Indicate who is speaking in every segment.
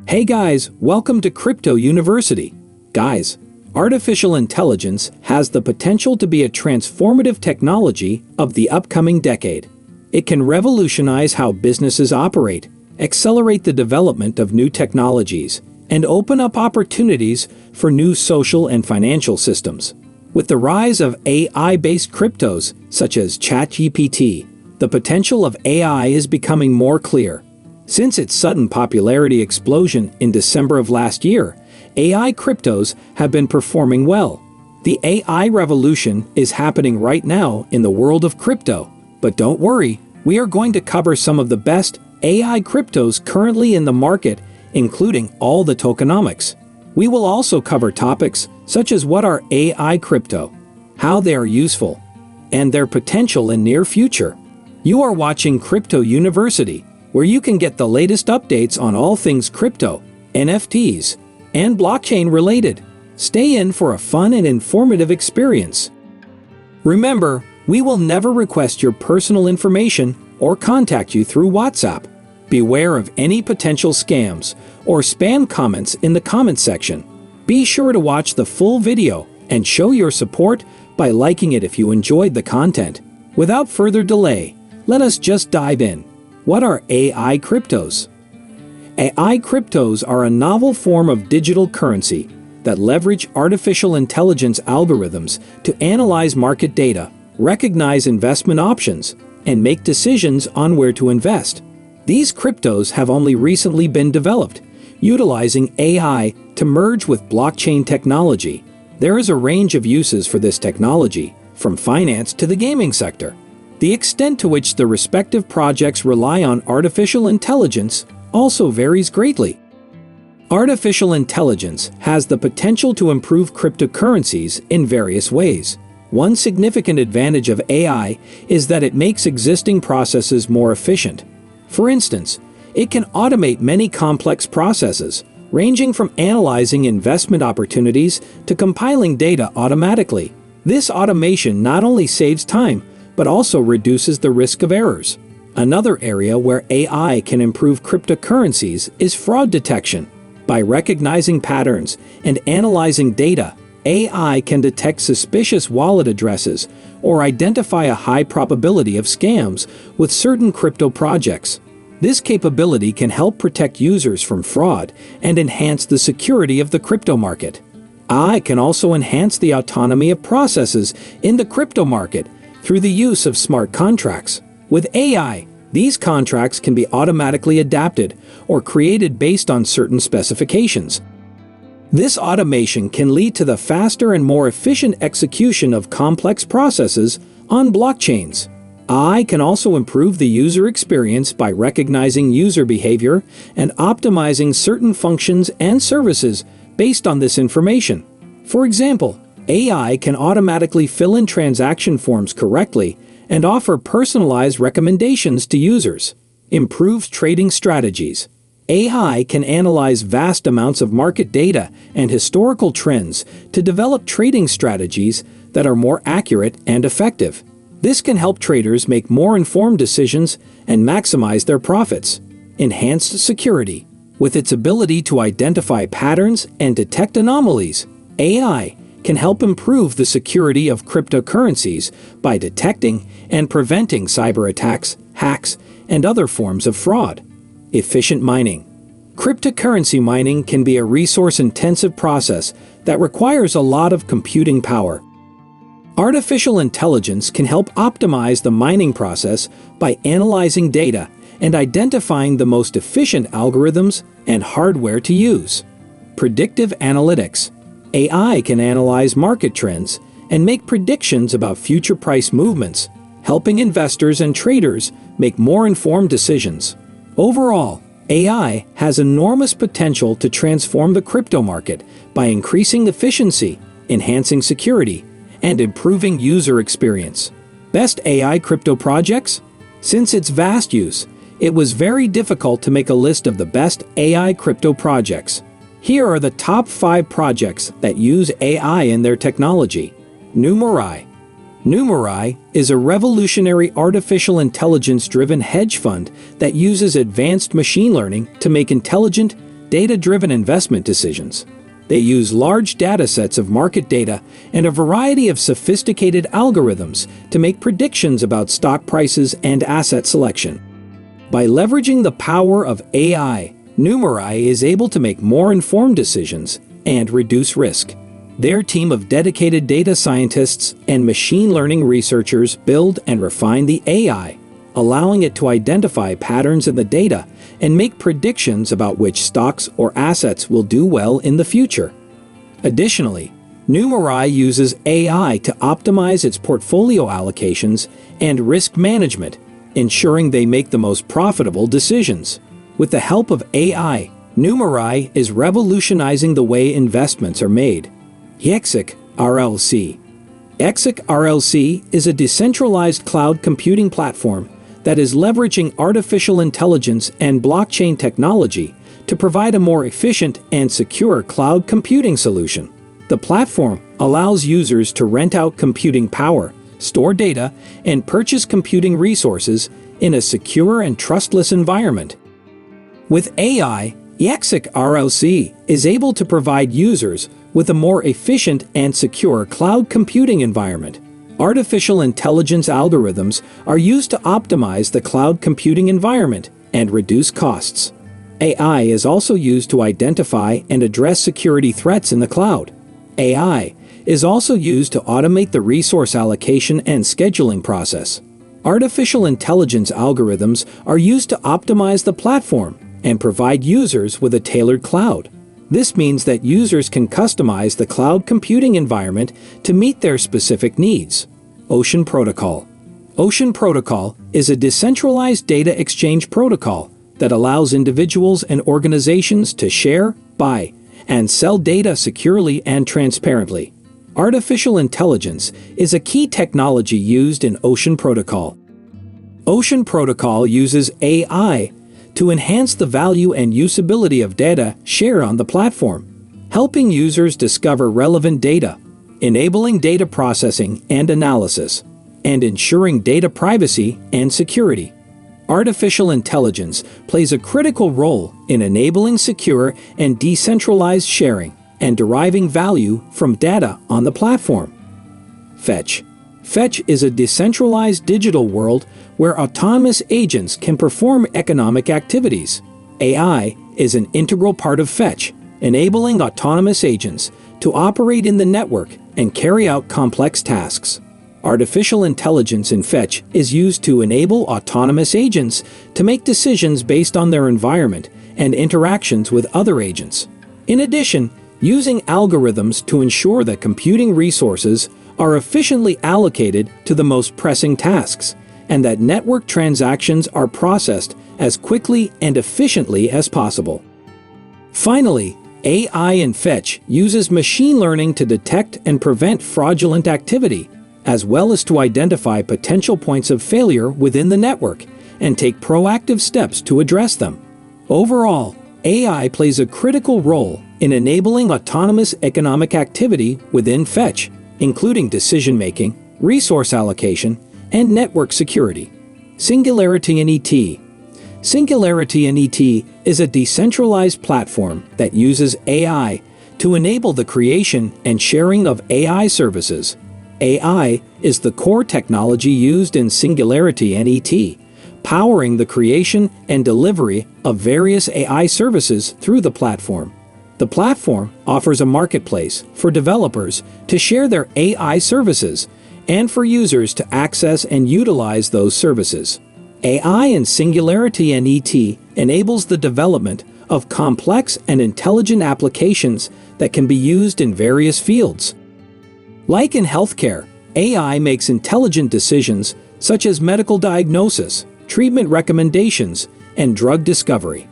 Speaker 1: Hey guys, welcome to Crypto University. Guys, artificial intelligence has the potential to be a transformative technology of the upcoming decade. It can revolutionize how businesses operate, accelerate the development of new technologies, and open up opportunities for new social and financial systems. With the rise of AI-based cryptos, such as ChatGPT, the potential of AI is becoming more clear. Since its sudden popularity explosion in December of last year, AI cryptos have been performing well. The AI revolution is happening right now in the world of crypto. But don't worry, we are going to cover some of the best AI cryptos currently in the market, including all the tokenomics. We will also cover topics such as what are AI crypto, how they are useful, and their potential in near future. You are watching Crypto University, where you can get the latest updates on all things crypto, NFTs, and blockchain related. Stay in for a fun and informative experience. Remember, we will never request your personal information or contact you through WhatsApp. Beware of any potential scams or spam comments in the comment section. Be sure to watch the full video and show your support by liking it if you enjoyed the content. Without further delay, let us just dive in. What are AI cryptos? AI cryptos are a novel form of digital currency that leverage artificial intelligence algorithms to analyze market data, recognize investment options, and make decisions on where to invest. These cryptos have only recently been developed, utilizing AI to merge with blockchain technology. There is a range of uses for this technology, from finance to the gaming sector. The extent to which the respective projects rely on artificial intelligence also varies greatly. Artificial intelligence has the potential to improve cryptocurrencies in various ways. One significant advantage of AI is that it makes existing processes more efficient. For instance, it can automate many complex processes, ranging from analyzing investment opportunities to compiling data automatically. This automation not only saves time, but also reduces the risk of errors. Another area where AI can improve cryptocurrencies is fraud detection. By recognizing patterns and analyzing data, AI can detect suspicious wallet addresses or identify a high probability of scams with certain crypto projects. This capability can help protect users from fraud and enhance the security of the crypto market. AI can also enhance the autonomy of processes in the crypto market through the use of smart contracts. With AI, these contracts can be automatically adapted or created based on certain specifications. This automation can lead to the faster and more efficient execution of complex processes on blockchains. AI can also improve the user experience by recognizing user behavior and optimizing certain functions and services based on this information. For example, AI can automatically fill in transaction forms correctly and offer personalized recommendations to users. Improved trading strategies. AI can analyze vast amounts of market data and historical trends to develop trading strategies that are more accurate and effective. This can help traders make more informed decisions and maximize their profits. Enhanced security. With its ability to identify patterns and detect anomalies, AI can help improve the security of cryptocurrencies by detecting and preventing cyber attacks, hacks, and other forms of fraud. Efficient mining. Cryptocurrency mining can be a resource-intensive process that requires a lot of computing power. Artificial intelligence can help optimize the mining process by analyzing data and identifying the most efficient algorithms and hardware to use. Predictive analytics. AI can analyze market trends and make predictions about future price movements, helping investors and traders make more informed decisions. Overall, AI has enormous potential to transform the crypto market by increasing efficiency, enhancing security, and improving user experience. Best AI crypto projects? Since its vast use, it was very difficult to make a list of the best AI crypto projects. Here are the top 5 projects that use AI in their technology. Numerai. Numerai is a revolutionary artificial intelligence-driven hedge fund that uses advanced machine learning to make intelligent, data-driven investment decisions. They use large data sets of market data and a variety of sophisticated algorithms to make predictions about stock prices and asset selection. By leveraging the power of AI, Numerai is able to make more informed decisions and reduce risk. Their team of dedicated data scientists and machine learning researchers build and refine the AI, allowing it to identify patterns in the data and make predictions about which stocks or assets will do well in the future. Additionally, Numerai uses AI to optimize its portfolio allocations and risk management, ensuring they make the most profitable decisions. With the help of AI, Numerai is revolutionizing the way investments are made. Yexic RLC. Yexic RLC is a decentralized cloud computing platform that is leveraging artificial intelligence and blockchain technology to provide a more efficient and secure cloud computing solution. The platform allows users to rent out computing power, store data, and purchase computing resources in a secure and trustless environment. With AI, Yexic RLC is able to provide users with a more efficient and secure cloud computing environment. Artificial intelligence algorithms are used to optimize the cloud computing environment and reduce costs. AI is also used to identify and address security threats in the cloud. AI is also used to automate the resource allocation and scheduling process. Artificial intelligence algorithms are used to optimize the platform and provide users with a tailored cloud. This means that users can customize the cloud computing environment to meet their specific needs. Ocean Protocol. Ocean Protocol is a decentralized data exchange protocol that allows individuals and organizations to share, buy, and sell data securely and transparently. Artificial intelligence is a key technology used in Ocean Protocol. Ocean Protocol uses AI to enhance the value and usability of data shared on the platform, helping users discover relevant data, enabling data processing and analysis, and ensuring data privacy and security. Artificial intelligence plays a critical role in enabling secure and decentralized sharing and deriving value from data on the platform. Fetch. Fetch is a decentralized digital world where autonomous agents can perform economic activities. AI is an integral part of Fetch, enabling autonomous agents to operate in the network and carry out complex tasks. Artificial intelligence in Fetch is used to enable autonomous agents to make decisions based on their environment and interactions with other agents. In addition, using algorithms to ensure that computing resources are efficiently allocated to the most pressing tasks, and that network transactions are processed as quickly and efficiently as possible. Finally, AI in Fetch uses machine learning to detect and prevent fraudulent activity, as well as to identify potential points of failure within the network and take proactive steps to address them. Overall, AI plays a critical role in enabling autonomous economic activity within Fetch, including decision-making, resource allocation, and network security. SingularityNET. SingularityNET is a decentralized platform that uses AI to enable the creation and sharing of AI services. AI is the core technology used in SingularityNET, powering the creation and delivery of various AI services through the platform. The platform offers a marketplace for developers to share their AI services and for users to access and utilize those services. AI in SingularityNET enables the development of complex and intelligent applications that can be used in various fields. Like in healthcare, AI makes intelligent decisions such as medical diagnosis, treatment recommendations, and drug discovery.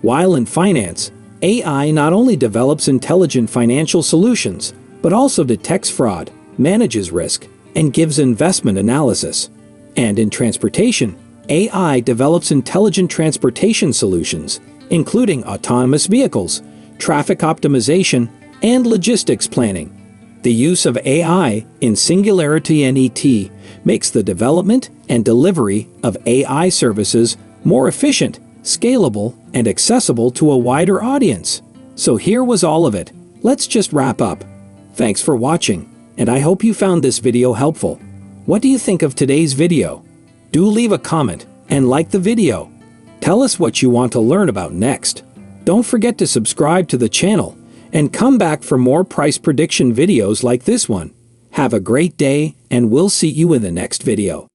Speaker 1: While in finance, AI not only develops intelligent financial solutions, but also detects fraud, manages risk, and gives investment analysis. And in transportation, AI develops intelligent transportation solutions, including autonomous vehicles, traffic optimization, and logistics planning. The use of AI in SingularityNET makes the development and delivery of AI services more efficient, scalable, and accessible to a wider audience. So here was all of it. Let's just wrap up. Thanks for watching, and I hope you found this video helpful. What do you think of today's video? Do leave a comment and like the video. Tell us what you want to learn about next. Don't forget to subscribe to the channel and come back for more price prediction videos like this one. Have a great day, and we'll see you in the next video.